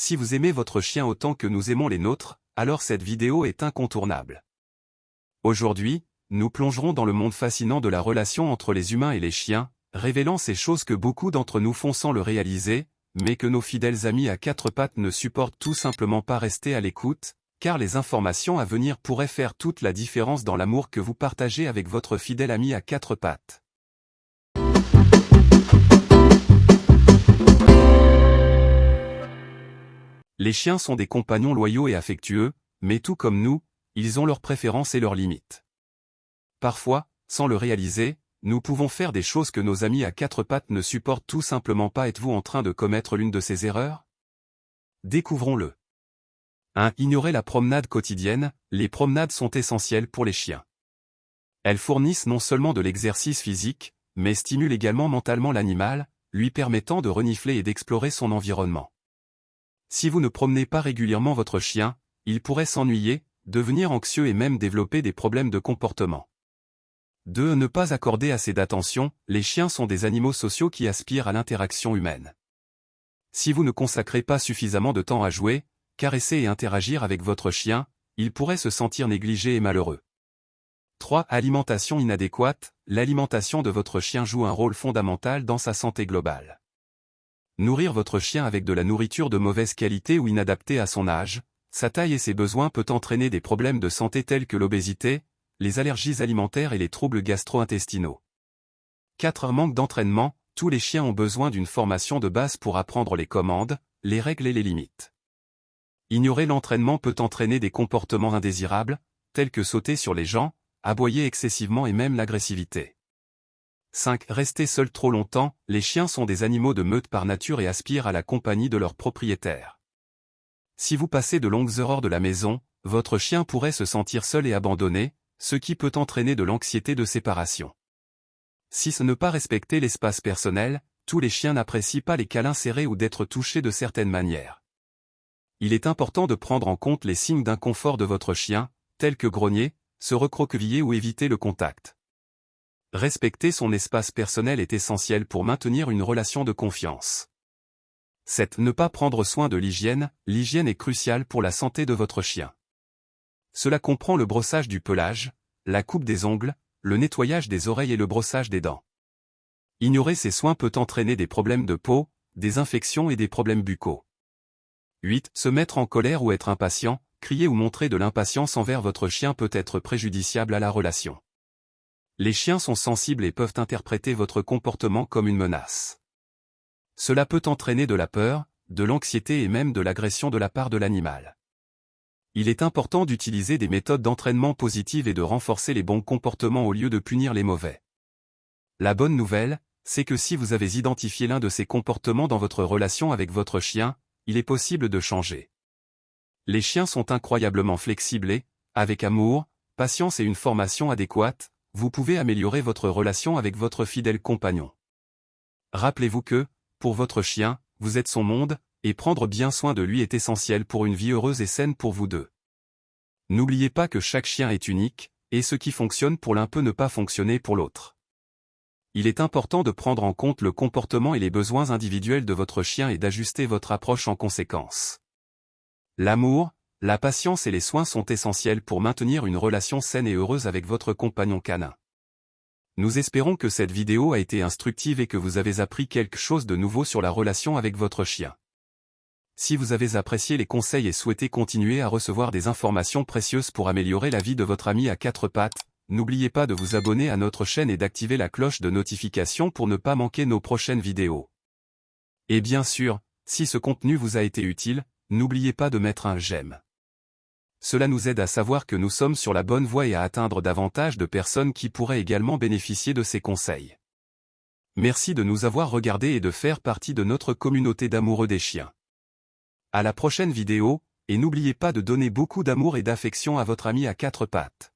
Si vous aimez votre chien autant que nous aimons les nôtres, alors cette vidéo est incontournable. Aujourd'hui, nous plongerons dans le monde fascinant de la relation entre les humains et les chiens, révélant ces choses que beaucoup d'entre nous font sans le réaliser, mais que nos fidèles amis à quatre pattes ne supportent tout simplement pas. Rester à l'écoute, car les informations à venir pourraient faire toute la différence dans l'amour que vous partagez avec votre fidèle ami à quatre pattes. Les chiens sont des compagnons loyaux et affectueux, mais tout comme nous, ils ont leurs préférences et leurs limites. Parfois, sans le réaliser, nous pouvons faire des choses que nos amis à quatre pattes ne supportent tout simplement pas. Êtes-vous en train de commettre l'une de ces erreurs? Découvrons-le. 1. Ignorer la promenade quotidienne. Les promenades sont essentielles pour les chiens. Elles fournissent non seulement de l'exercice physique, mais stimulent également mentalement l'animal, lui permettant de renifler et d'explorer son environnement. Si vous ne promenez pas régulièrement votre chien, il pourrait s'ennuyer, devenir anxieux et même développer des problèmes de comportement. 2. Ne pas accorder assez d'attention. Les chiens sont des animaux sociaux qui aspirent à l'interaction humaine. Si vous ne consacrez pas suffisamment de temps à jouer, caresser et interagir avec votre chien, il pourrait se sentir négligé et malheureux. 3. Alimentation inadéquate. L'alimentation de votre chien joue un rôle fondamental dans sa santé globale. Nourrir votre chien avec de la nourriture de mauvaise qualité ou inadaptée à son âge, sa taille et ses besoins peut entraîner des problèmes de santé tels que l'obésité, les allergies alimentaires et les troubles gastro-intestinaux. 4. Manque d'entraînement. Tous les chiens ont besoin d'une formation de base pour apprendre les commandes, les règles et les limites. Ignorer l'entraînement peut entraîner des comportements indésirables, tels que sauter sur les gens, aboyer excessivement et même l'agressivité. 5. Rester seul trop longtemps. Les chiens sont des animaux de meute par nature et aspirent à la compagnie de leur propriétaire. Si vous passez de longues heures hors de la maison, votre chien pourrait se sentir seul et abandonné, ce qui peut entraîner de l'anxiété de séparation. 6. Ne pas respecter l'espace personnel. Tous les chiens n'apprécient pas les câlins serrés ou d'être touchés de certaines manières. Il est important de prendre en compte les signes d'inconfort de votre chien, tels que grogner, se recroqueviller ou éviter le contact. Respecter son espace personnel est essentiel pour maintenir une relation de confiance. 7. Ne pas prendre soin de l'hygiène. L'hygiène est cruciale pour la santé de votre chien. Cela comprend le brossage du pelage, la coupe des ongles, le nettoyage des oreilles et le brossage des dents. Ignorer ces soins peut entraîner des problèmes de peau, des infections et des problèmes buccaux. 8. Se mettre en colère ou être impatient. Crier ou montrer de l'impatience envers votre chien peut être préjudiciable à la relation. Les chiens sont sensibles et peuvent interpréter votre comportement comme une menace. Cela peut entraîner de la peur, de l'anxiété et même de l'agression de la part de l'animal. Il est important d'utiliser des méthodes d'entraînement positives et de renforcer les bons comportements au lieu de punir les mauvais. La bonne nouvelle, c'est que si vous avez identifié l'un de ces comportements dans votre relation avec votre chien, il est possible de changer. Les chiens sont incroyablement flexibles et, avec amour, patience et une formation adéquate, vous pouvez améliorer votre relation avec votre fidèle compagnon. Rappelez-vous que, pour votre chien, vous êtes son monde, et prendre bien soin de lui est essentiel pour une vie heureuse et saine pour vous deux. N'oubliez pas que chaque chien est unique, et ce qui fonctionne pour l'un peut ne pas fonctionner pour l'autre. Il est important de prendre en compte le comportement et les besoins individuels de votre chien et d'ajuster votre approche en conséquence. L'amour, la patience et les soins sont essentiels pour maintenir une relation saine et heureuse avec votre compagnon canin. Nous espérons que cette vidéo a été instructive et que vous avez appris quelque chose de nouveau sur la relation avec votre chien. Si vous avez apprécié les conseils et souhaitez continuer à recevoir des informations précieuses pour améliorer la vie de votre ami à quatre pattes, n'oubliez pas de vous abonner à notre chaîne et d'activer la cloche de notification pour ne pas manquer nos prochaines vidéos. Et bien sûr, si ce contenu vous a été utile, n'oubliez pas de mettre un j'aime. Cela nous aide à savoir que nous sommes sur la bonne voie et à atteindre davantage de personnes qui pourraient également bénéficier de ces conseils. Merci de nous avoir regardés et de faire partie de notre communauté d'amoureux des chiens. À la prochaine vidéo, et n'oubliez pas de donner beaucoup d'amour et d'affection à votre ami à quatre pattes.